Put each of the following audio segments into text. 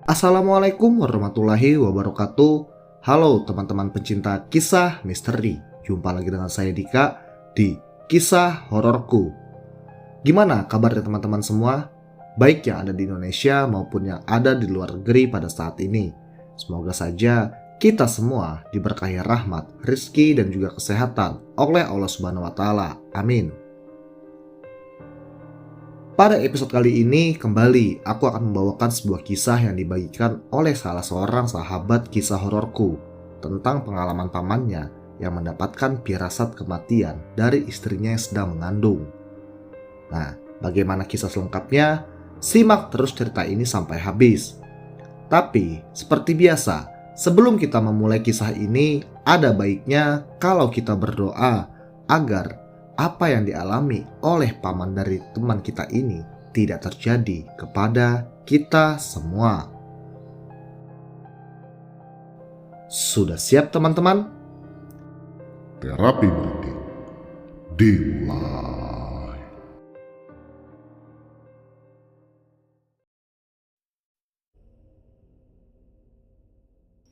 Assalamualaikum warahmatullahi wabarakatuh. Halo teman-teman pencinta kisah misteri. Jumpa lagi dengan saya Dika di Kisah Hororku. Gimana kabarnya teman-teman semua? Baik yang ada di Indonesia maupun yang ada di luar negeri pada saat ini. Semoga saja kita semua diberkahi rahmat, rizki dan juga kesehatan oleh Allah Subhanahu wa taala. Amin. Pada episode kali ini kembali aku akan membawakan sebuah kisah yang dibagikan oleh salah seorang sahabat kisah hororku tentang pengalaman pamannya yang mendapatkan firasat kematian dari istrinya yang sedang mengandung. Nah, bagaimana kisah selengkapnya? Simak terus cerita ini sampai habis. Tapi, seperti biasa, sebelum kita memulai kisah ini, ada baiknya kalau kita berdoa agar apa yang dialami oleh paman dari teman kita ini tidak terjadi kepada kita semua. Sudah siap teman-teman? Terapi Merinding dimulai.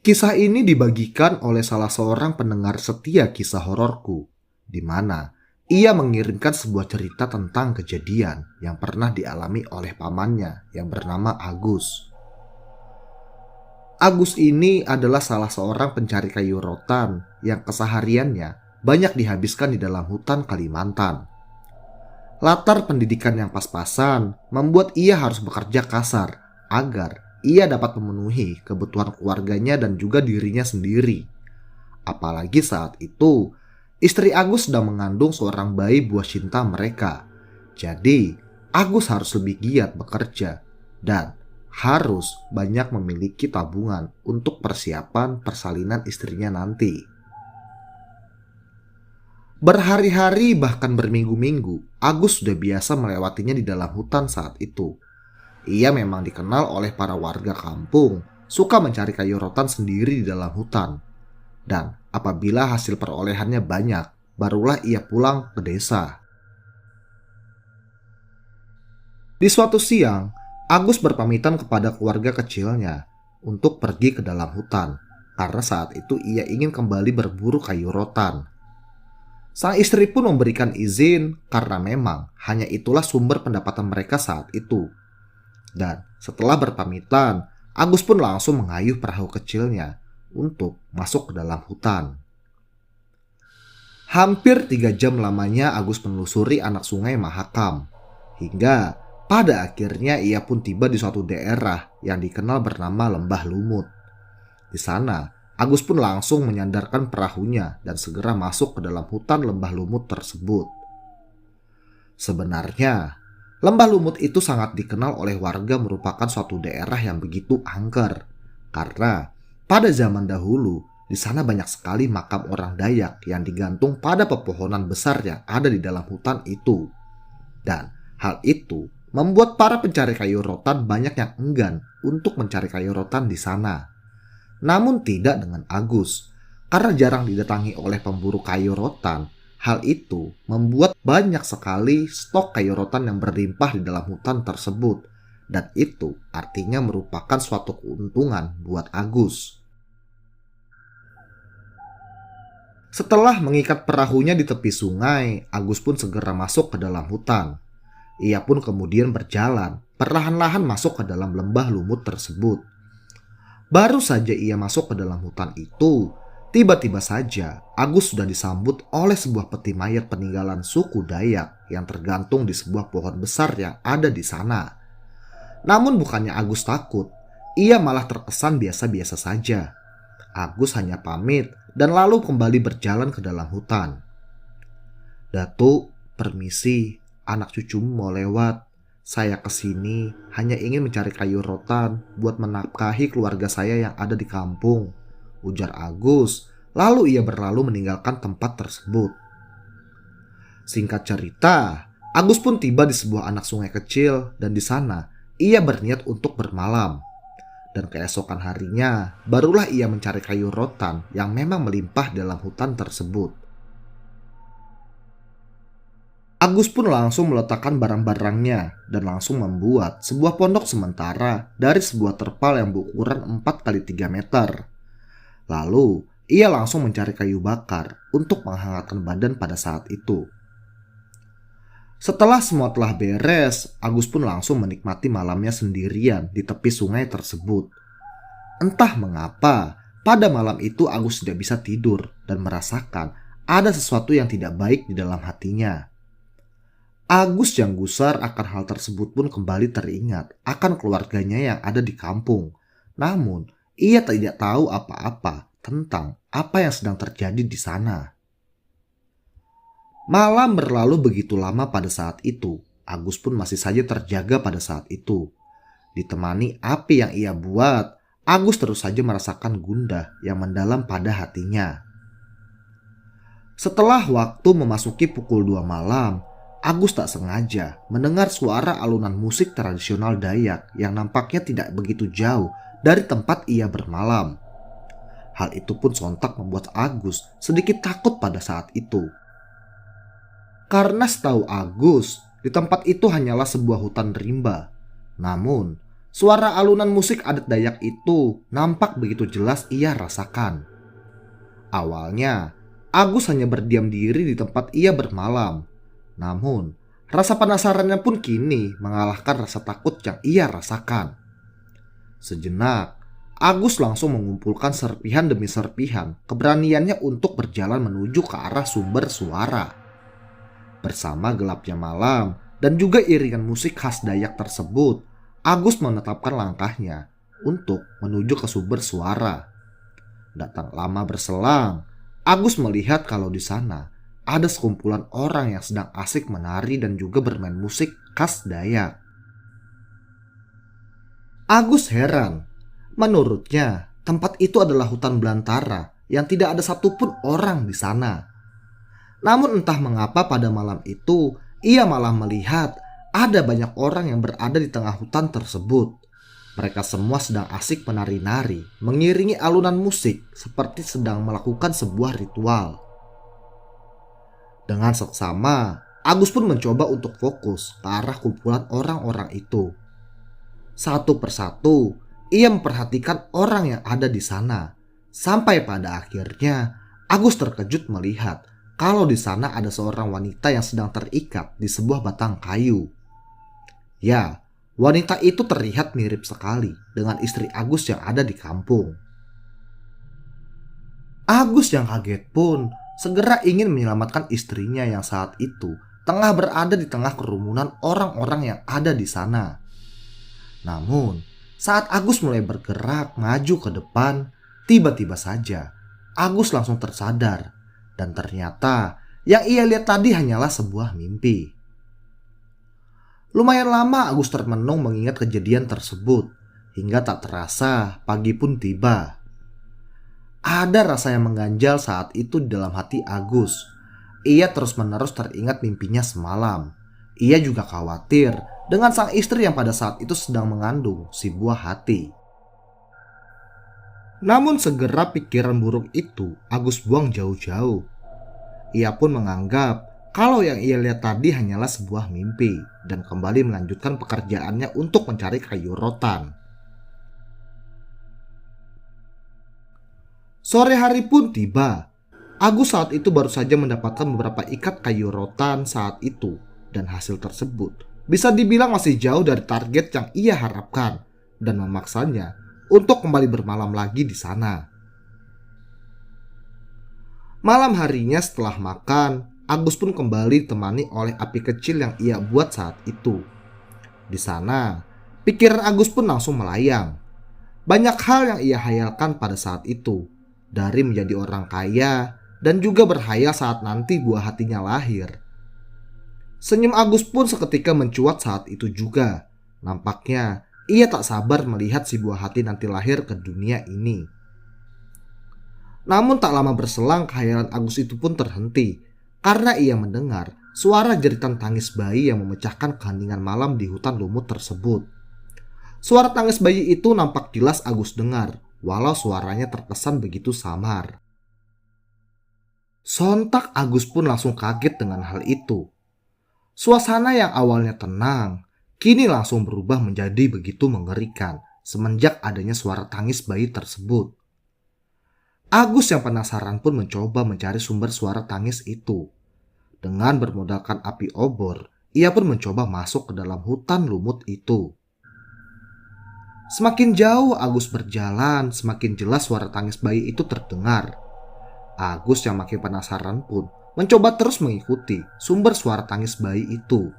Kisah ini dibagikan oleh salah seorang pendengar setia kisah hororku, di mana ia mengirimkan sebuah cerita tentang kejadian yang pernah dialami oleh pamannya yang bernama Agus. Agus ini adalah salah seorang pencari kayu rotan yang kesehariannya banyak dihabiskan di dalam hutan Kalimantan. Latar pendidikan yang pas-pasan membuat ia harus bekerja kasar agar ia dapat memenuhi kebutuhan keluarganya dan juga dirinya sendiri. Apalagi saat itu istri Agus sedang mengandung seorang bayi buah cinta mereka. Jadi, Agus harus lebih giat bekerja dan harus banyak memiliki tabungan untuk persiapan persalinan istrinya nanti. Berhari-hari bahkan berminggu-minggu, Agus sudah biasa melewatinya di dalam hutan saat itu. Ia memang dikenal oleh para warga kampung suka mencari kayu rotan sendiri di dalam hutan. Dan apabila hasil perolehannya banyak, barulah ia pulang ke desa. Di suatu siang, Agus berpamitan kepada keluarga kecilnya untuk pergi ke dalam hutan, karena saat itu ia ingin kembali berburu kayu rotan. Sang istri pun memberikan izin karena memang hanya itulah sumber pendapatan mereka saat itu. Dan setelah berpamitan, Agus pun langsung mengayuh perahu kecilnya untuk masuk ke dalam hutan. Hampir 3 jam lamanya Agus menelusuri anak sungai Mahakam, hingga pada akhirnya ia pun tiba di suatu daerah yang dikenal bernama Lembah Lumut. Di sana, Agus pun langsung menyandarkan perahunya dan segera masuk ke dalam hutan Lembah Lumut tersebut. Sebenarnya, Lembah Lumut itu sangat dikenal oleh warga merupakan suatu daerah yang begitu angker, karena pada zaman dahulu, di sana banyak sekali makam orang Dayak yang digantung pada pepohonan besar yang ada di dalam hutan itu. Dan hal itu membuat para pencari kayu rotan banyak yang enggan untuk mencari kayu rotan di sana. Namun tidak dengan Agus, karena jarang didatangi oleh pemburu kayu rotan. Hal itu membuat banyak sekali stok kayu rotan yang berlimpah di dalam hutan tersebut. Dan itu artinya merupakan suatu keuntungan buat Agus. Setelah mengikat perahunya di tepi sungai, Agus pun segera masuk ke dalam hutan. Ia pun kemudian berjalan, perlahan-lahan masuk ke dalam lembah lumut tersebut. Baru saja ia masuk ke dalam hutan itu, tiba-tiba saja Agus sudah disambut oleh sebuah peti mayat peninggalan suku Dayak yang tergantung di sebuah pohon besar yang ada di sana. Namun bukannya Agus takut, ia malah terkesan biasa-biasa saja. Agus hanya pamit dan lalu kembali berjalan ke dalam hutan. "Datuk, permisi, anak cucumu mau lewat. Saya kesini hanya ingin mencari kayu rotan buat menafkahi keluarga saya yang ada di kampung," ujar Agus. Lalu ia berlalu meninggalkan tempat tersebut. Singkat cerita, Agus pun tiba di sebuah anak sungai kecil dan di sana ia berniat untuk bermalam. Dan keesokan harinya, barulah ia mencari kayu rotan yang memang melimpah dalam hutan tersebut. Agus pun langsung meletakkan barang-barangnya dan langsung membuat sebuah pondok sementara dari sebuah terpal yang berukuran 4 kali 3 meter. Lalu, ia langsung mencari kayu bakar untuk menghangatkan badan pada saat itu. Setelah semua telah beres, Agus pun langsung menikmati malamnya sendirian di tepi sungai tersebut. Entah mengapa, pada malam itu Agus tidak bisa tidur dan merasakan ada sesuatu yang tidak baik di dalam hatinya. Agus yang gusar akan hal tersebut pun kembali teringat akan keluarganya yang ada di kampung. Namun, ia tidak tahu apa-apa tentang apa yang sedang terjadi di sana. Malam berlalu begitu lama pada saat itu. Agus pun masih saja terjaga pada saat itu. Ditemani api yang ia buat, Agus terus saja merasakan gundah yang mendalam pada hatinya. Setelah waktu memasuki pukul 2 malam, Agus tak sengaja mendengar suara alunan musik tradisional Dayak yang nampaknya tidak begitu jauh dari tempat ia bermalam. Hal itu pun sontak membuat Agus sedikit takut pada saat itu. Karena setahu Agus, di tempat itu hanyalah sebuah hutan rimba. Namun, suara alunan musik adat Dayak itu nampak begitu jelas ia rasakan. Awalnya, Agus hanya berdiam diri di tempat ia bermalam. Namun, rasa penasarannya pun kini mengalahkan rasa takut yang ia rasakan. Sejenak, Agus langsung mengumpulkan serpihan demi serpihan keberaniannya untuk berjalan menuju ke arah sumber suara. Bersama gelapnya malam dan juga iringan musik khas Dayak tersebut, Agus menetapkan langkahnya untuk menuju ke sumber suara. Datang lama berselang, Agus melihat kalau di sana ada sekumpulan orang yang sedang asik menari dan juga bermain musik khas Dayak. Agus heran. Menurutnya, tempat itu adalah hutan belantara yang tidak ada satupun orang di sana. Namun entah mengapa pada malam itu, ia malah melihat ada banyak orang yang berada di tengah hutan tersebut. Mereka semua sedang asik menari-nari, mengiringi alunan musik seperti sedang melakukan sebuah ritual. Dengan seksama, Agus pun mencoba untuk fokus ke arah kumpulan orang-orang itu. Satu persatu, ia memperhatikan orang yang ada di sana. Sampai pada akhirnya, Agus terkejut melihat kalau di sana ada seorang wanita yang sedang terikat di sebuah batang kayu. Ya, wanita itu terlihat mirip sekali dengan istri Agus yang ada di kampung. Agus yang kaget pun segera ingin menyelamatkan istrinya yang saat itu tengah berada di tengah kerumunan orang-orang yang ada di sana. Namun, saat Agus mulai bergerak maju ke depan, tiba-tiba saja Agus langsung tersadar dan ternyata yang ia lihat tadi hanyalah sebuah mimpi. Lumayan lama Agus termenung mengingat kejadian tersebut hingga tak terasa pagi pun tiba. Ada rasa yang mengganjal saat itu di dalam hati Agus. Ia terus-menerus teringat mimpinya semalam. Ia juga khawatir dengan sang istri yang pada saat itu sedang mengandung si buah hati. Namun segera pikiran buruk itu Agus buang jauh-jauh. Ia pun menganggap kalau yang ia lihat tadi hanyalah sebuah mimpi dan kembali melanjutkan pekerjaannya untuk mencari kayu rotan. Sore hari pun tiba. Agus saat itu baru saja mendapatkan beberapa ikat kayu rotan saat itu, dan hasil tersebut bisa dibilang masih jauh dari target yang ia harapkan dan memaksanya untuk kembali bermalam lagi di sana. Malam harinya setelah makan, Agus pun kembali ditemani oleh api kecil yang ia buat saat itu. Di sana, pikiran Agus pun langsung melayang. Banyak hal yang ia hayalkan pada saat itu, dari menjadi orang kaya dan juga berhayal saat nanti buah hatinya lahir. Senyum Agus pun seketika mencuat saat itu juga. Nampaknya ia tak sabar melihat si buah hati nanti lahir ke dunia ini. Namun tak lama berselang khayalan Agus itu pun terhenti karena ia mendengar suara jeritan tangis bayi yang memecahkan keheningan malam di hutan lumut tersebut. Suara tangis bayi itu nampak jelas Agus dengar, walau suaranya terkesan begitu samar. Sontak Agus pun langsung kaget dengan hal itu. Suasana yang awalnya tenang, kini langsung berubah menjadi begitu mengerikan semenjak adanya suara tangis bayi tersebut. Agus yang penasaran pun mencoba mencari sumber suara tangis itu. Dengan bermodalkan api obor, ia pun mencoba masuk ke dalam hutan lumut itu. Semakin jauh Agus berjalan, semakin jelas suara tangis bayi itu terdengar. Agus yang makin penasaran pun mencoba terus mengikuti sumber suara tangis bayi itu.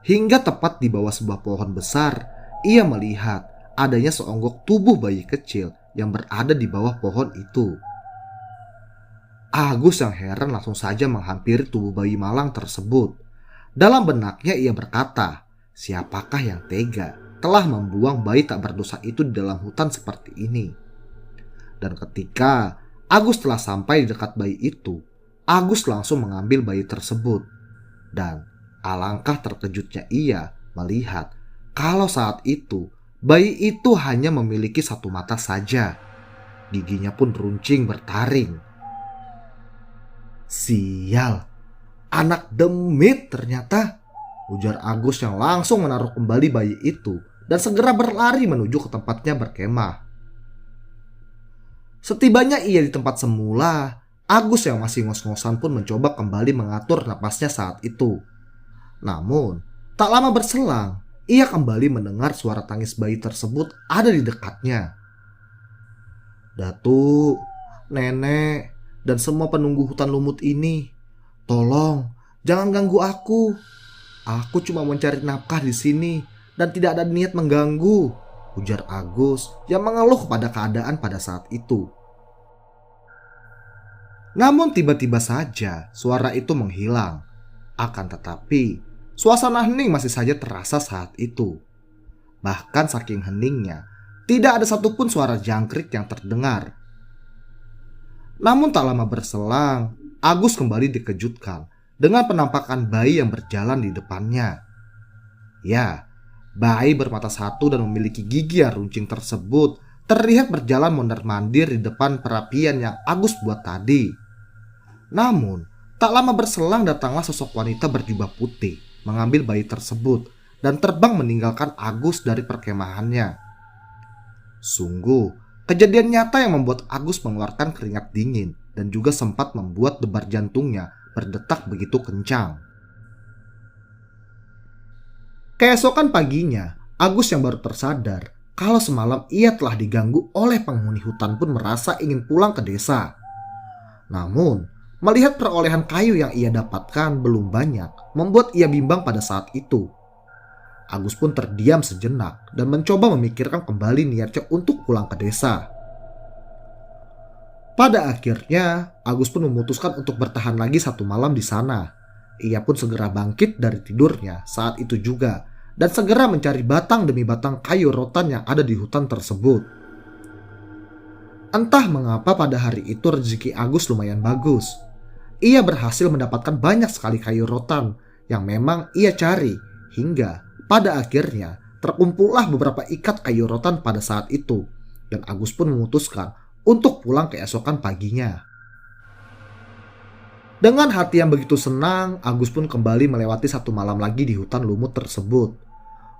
Hingga tepat di bawah sebuah pohon besar, ia melihat adanya seonggok tubuh bayi kecil yang berada di bawah pohon itu. Agus yang heran langsung saja menghampiri tubuh bayi malang tersebut. Dalam benaknya ia berkata, siapakah yang tega telah membuang bayi tak berdosa itu di dalam hutan seperti ini? Dan ketika Agus telah sampai di dekat bayi itu, Agus langsung mengambil bayi tersebut. Dan alangkah terkejutnya ia melihat kalau saat itu bayi itu hanya memiliki satu mata saja. Giginya pun runcing bertaring. Sial, anak demit ternyata, ujar Agus yang langsung menaruh kembali bayi itu dan segera berlari menuju ke tempatnya berkemah. Setibanya ia di tempat semula, Agus yang masih ngos-ngosan pun mencoba kembali mengatur napasnya saat itu. Namun, tak lama berselang, ia kembali mendengar suara tangis bayi tersebut ada di dekatnya. Datuk, nenek, dan semua penunggu hutan lumut ini, tolong jangan ganggu aku. Aku cuma mencari nafkah di sini dan tidak ada niat mengganggu, ujar Agus yang mengeluh kepada keadaan pada saat itu. Namun tiba-tiba saja suara itu menghilang. Akan tetapi suasana hening masih saja terasa saat itu. Bahkan saking heningnya, tidak ada satupun suara jangkrik yang terdengar. Namun tak lama berselang, Agus kembali dikejutkan dengan penampakan bayi yang berjalan di depannya. Ya, bayi bermata satu dan memiliki gigi yang runcing tersebut terlihat berjalan mondar-mandir di depan perapian yang Agus buat tadi. Namun, tak lama berselang datanglah sosok wanita berjubah putih mengambil bayi tersebut dan terbang meninggalkan Agus dari perkemahannya. Sungguh, kejadian nyata yang membuat Agus mengeluarkan keringat dingin dan juga sempat membuat debar jantungnya berdetak begitu kencang. Keesokan paginya, Agus yang baru tersadar kalau semalam ia telah diganggu oleh penghuni hutan pun merasa ingin pulang ke desa. Namun, melihat perolehan kayu yang ia dapatkan belum banyak membuat ia bimbang pada saat itu. Agus pun terdiam sejenak dan mencoba memikirkan kembali niatnya untuk pulang ke desa. Pada akhirnya, Agus pun memutuskan untuk bertahan lagi satu malam di sana. Ia pun segera bangkit dari tidurnya saat itu juga dan segera mencari batang demi batang kayu rotan yang ada di hutan tersebut. Entah mengapa pada hari itu rezeki Agus lumayan bagus. Ia berhasil mendapatkan banyak sekali kayu rotan yang memang ia cari hingga pada akhirnya terkumpullah beberapa ikat kayu rotan pada saat itu dan Agus pun memutuskan untuk pulang keesokan paginya. Dengan hati yang begitu senang, Agus pun kembali melewati satu malam lagi di hutan lumut tersebut.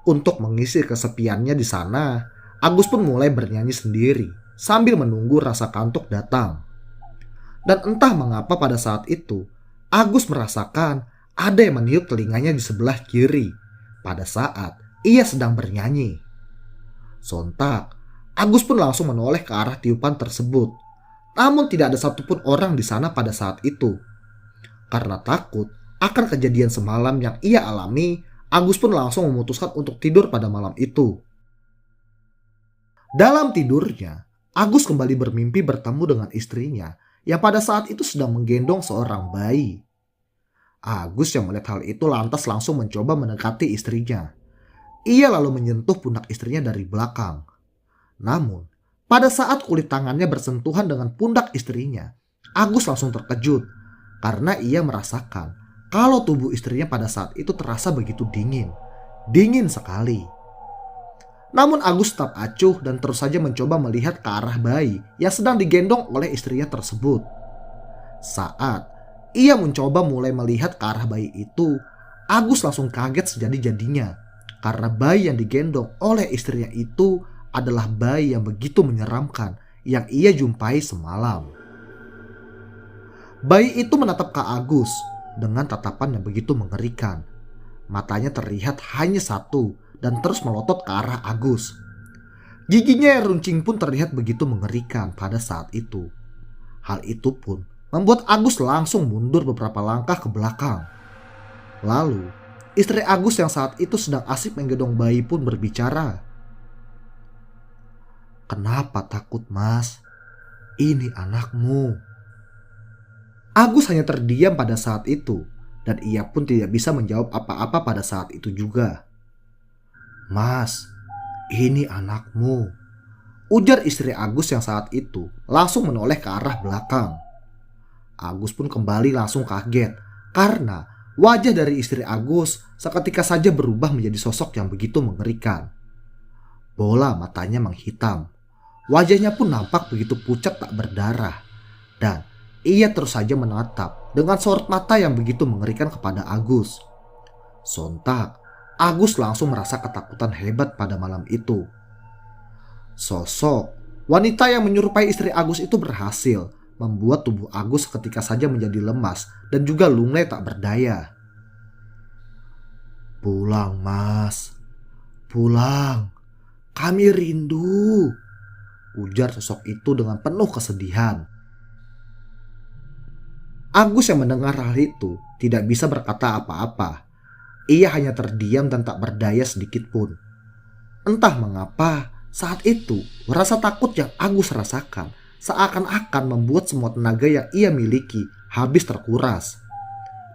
Untuk mengisi kesepiannya di sana, Agus pun mulai bernyanyi sendiri sambil menunggu rasa kantuk datang. Dan entah mengapa pada saat itu, Agus merasakan ada yang meniup telinganya di sebelah kiri pada saat ia sedang bernyanyi. Sontak, Agus pun langsung menoleh ke arah tiupan tersebut. Namun tidak ada satupun orang di sana pada saat itu. Karena takut akan kejadian semalam yang ia alami, Agus pun langsung memutuskan untuk tidur pada malam itu. Dalam tidurnya, Agus kembali bermimpi bertemu dengan istrinya yang pada saat itu sedang menggendong seorang bayi. Agus yang melihat hal itu lantas langsung mencoba mendekati istrinya. Ia lalu menyentuh pundak istrinya dari belakang. Namun, pada saat kulit tangannya bersentuhan dengan pundak istrinya, Agus langsung terkejut karena ia merasakan kalau tubuh istrinya pada saat itu terasa begitu dingin. Dingin sekali. Namun Agus tetap acuh dan terus saja mencoba melihat ke arah bayi yang sedang digendong oleh istrinya tersebut. Saat ia mencoba mulai melihat ke arah bayi itu, Agus langsung kaget sejadi-jadinya karena bayi yang digendong oleh istrinya itu adalah bayi yang begitu menyeramkan yang ia jumpai semalam. Bayi itu menatap Kak Agus dengan tatapan yang begitu mengerikan. Matanya terlihat hanya satu dan terus melotot ke arah Agus. Giginya yang runcing pun terlihat begitu mengerikan pada saat itu. Hal itu pun membuat Agus langsung mundur beberapa langkah ke belakang. Lalu, istri Agus yang saat itu sedang asik menggendong bayi pun berbicara. "Kenapa takut, Mas? Ini anakmu." Agus hanya terdiam pada saat itu dan ia pun tidak bisa menjawab apa-apa pada saat itu juga. "Mas, ini anakmu," ujar istri Agus yang saat itu langsung menoleh ke arah belakang. Agus pun kembali langsung kaget karena wajah dari istri Agus seketika saja berubah menjadi sosok yang begitu mengerikan. Bola matanya menghitam. Wajahnya pun nampak begitu pucat tak berdarah. Dan ia terus saja menatap dengan sorot mata yang begitu mengerikan kepada Agus. Sontak, Agus langsung merasa ketakutan hebat pada malam itu. Sosok wanita yang menyerupai istri Agus itu berhasil membuat tubuh Agus seketika saja menjadi lemas dan juga lunglai tak berdaya. "Pulang, Mas. Pulang. Kami rindu," ujar sosok itu dengan penuh kesedihan. Agus yang mendengar hal itu tidak bisa berkata apa-apa. Ia hanya terdiam dan tak berdaya sedikit pun. Entah mengapa saat itu rasa takut yang Agus rasakan seakan-akan membuat semua tenaga yang ia miliki habis terkuras.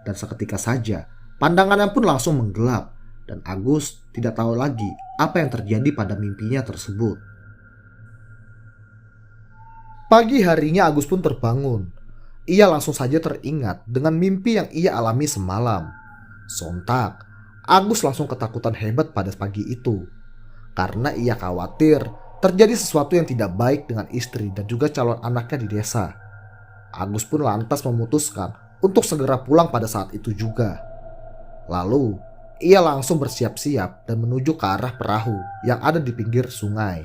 Dan seketika saja pandangannya pun langsung menggelap dan Agus tidak tahu lagi apa yang terjadi pada mimpinya tersebut. Pagi harinya Agus pun terbangun. Ia langsung saja teringat dengan mimpi yang ia alami semalam. Sontak, Agus langsung ketakutan hebat pada pagi itu. Karena ia khawatir terjadi sesuatu yang tidak baik dengan istri dan juga calon anaknya di desa. Agus pun lantas memutuskan untuk segera pulang pada saat itu juga. Lalu, ia langsung bersiap-siap dan menuju ke arah perahu yang ada di pinggir sungai.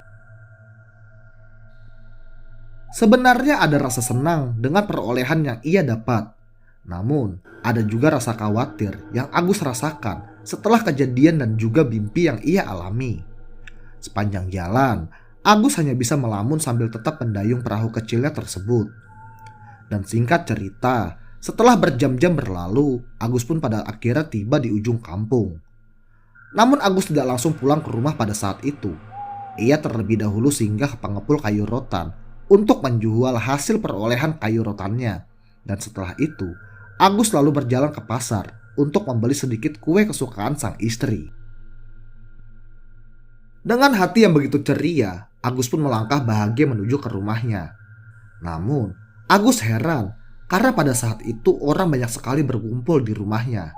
Sebenarnya ada rasa senang dengan perolehan yang ia dapat. Namun, ada juga rasa khawatir yang Agus rasakan setelah kejadian dan juga mimpi yang ia alami. Sepanjang jalan, Agus hanya bisa melamun sambil tetap mendayung perahu kecilnya tersebut. Dan singkat cerita, setelah berjam-jam berlalu, Agus pun pada akhirnya tiba di ujung kampung. Namun Agus tidak langsung pulang ke rumah pada saat itu. Ia terlebih dahulu singgah ke pengepul kayu rotan untuk menjual hasil perolehan kayu rotannya. Dan setelah itu, Agus lalu berjalan ke pasar untuk membeli sedikit kue kesukaan sang istri. Dengan hati yang begitu ceria, Agus pun melangkah bahagia menuju ke rumahnya. Namun, Agus heran karena pada saat itu orang banyak sekali berkumpul di rumahnya.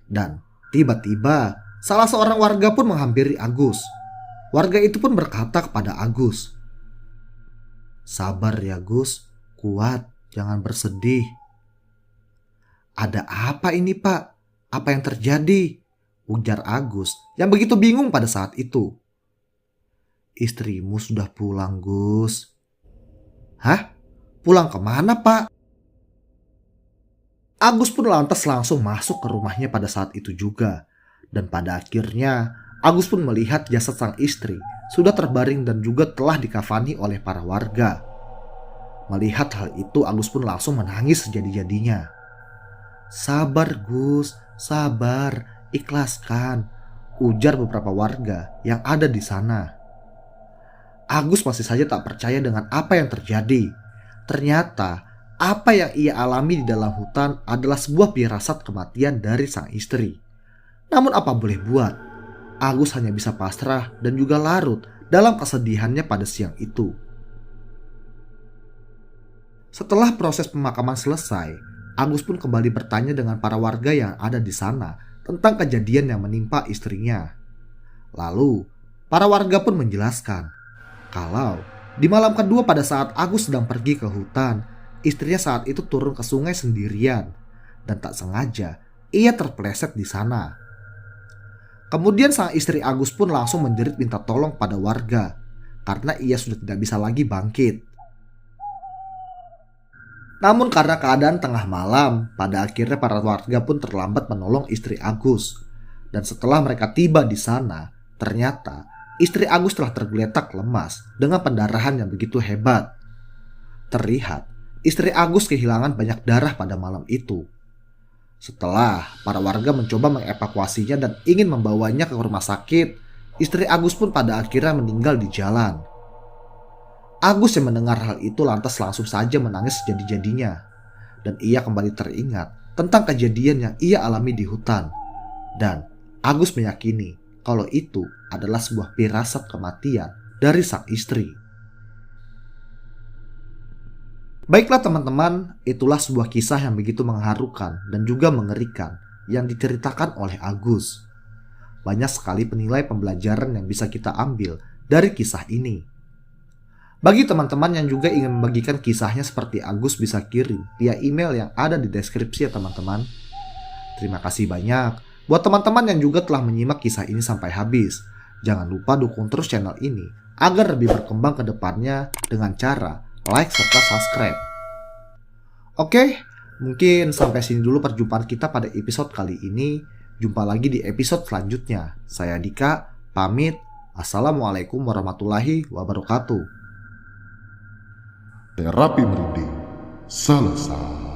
Dan tiba-tiba salah seorang warga pun menghampiri Agus. Warga itu pun berkata kepada Agus, "Sabar ya Gus, kuat, jangan bersedih." "Ada apa ini Pak? Apa yang terjadi?" ujar Agus yang begitu bingung pada saat itu. "Istrimu sudah pulang, Gus." "Hah? Pulang kemana Pak?" Agus pun lantas langsung masuk ke rumahnya pada saat itu juga. Dan pada akhirnya Agus pun melihat jasad sang istri sudah terbaring dan juga telah dikafani oleh para warga. Melihat hal itu Agus pun langsung menangis sejadi-jadinya. "Sabar Gus, sabar, ikhlaskan," ujar beberapa warga yang ada di sana. Agus masih saja tak percaya dengan apa yang terjadi. Ternyata apa yang ia alami di dalam hutan adalah sebuah firasat kematian dari sang istri. Namun apa boleh buat, Agus hanya bisa pasrah dan juga larut dalam kesedihannya pada siang itu. Setelah proses pemakaman selesai, Agus pun kembali bertanya dengan para warga yang ada di sana tentang kejadian yang menimpa istrinya. Lalu, para warga pun menjelaskan kalau di malam kedua pada saat Agus sedang pergi ke hutan, istrinya saat itu turun ke sungai sendirian dan tak sengaja ia terpeleset di sana. Kemudian sang istri Agus pun langsung menjerit minta tolong pada warga karena ia sudah tidak bisa lagi bangkit. Namun karena keadaan tengah malam, pada akhirnya para warga pun terlambat menolong istri Agus. Dan setelah mereka tiba di sana, ternyata istri Agus telah tergeletak lemas dengan pendarahan yang begitu hebat. Terlihat istri Agus kehilangan banyak darah pada malam itu. Setelah para warga mencoba mengevakuasinya dan ingin membawanya ke rumah sakit, istri Agus pun pada akhirnya meninggal di jalan. Agus yang mendengar hal itu lantas langsung saja menangis sejadi-jadinya. Dan ia kembali teringat tentang kejadian yang ia alami di hutan. Dan Agus meyakini kalau itu adalah sebuah firasat kematian dari sang istri. Baiklah teman-teman, itulah sebuah kisah yang begitu mengharukan dan juga mengerikan yang diceritakan oleh Agus. Banyak sekali penilai pembelajaran yang bisa kita ambil dari kisah ini. Bagi teman-teman yang juga ingin membagikan kisahnya seperti Agus, bisa kirim via email yang ada di deskripsi ya teman-teman. Terima kasih banyak buat teman-teman yang juga telah menyimak kisah ini sampai habis. Jangan lupa dukung terus channel ini agar lebih berkembang ke depannya dengan cara like serta subscribe. Oke, mungkin sampai sini dulu perjumpaan kita pada episode kali ini. Jumpa lagi di episode selanjutnya. Saya Dika, pamit. Assalamualaikum warahmatullahi wabarakatuh. Terapi Merinding selesai.